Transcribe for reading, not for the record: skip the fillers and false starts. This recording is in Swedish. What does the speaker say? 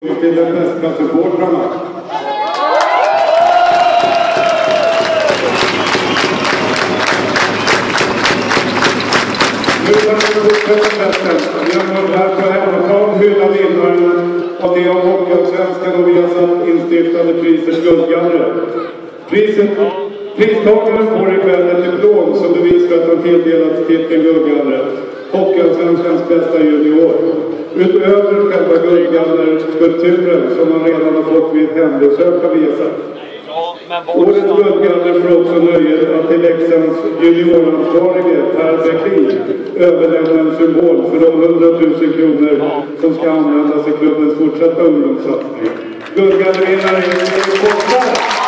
Till den bästa supportrarna. Nu kan vi fortsätta festen. Vi har varit här på hemmaplan hylla vinnaren av det av Hockeyallsvenskan och vi har satt instiftade priser guldgallre. Pristagaren får ikväll ett diplom som bevis för att han tilldelats titeln guldgallre. Hockeyallsvenskans bästa junior. Utöver själva guldgallre-skulpturen som man redan har fått vid ett hembesök av Vesa. Årets guldgallre får också nöjet att till Leksands junioransvarige Per Becklin överlämna en symbol för de 100 000 kronor som ska användas i klubbens fortsatta ungdomssatsning. Guldgallerinnare är Erik Forsberg.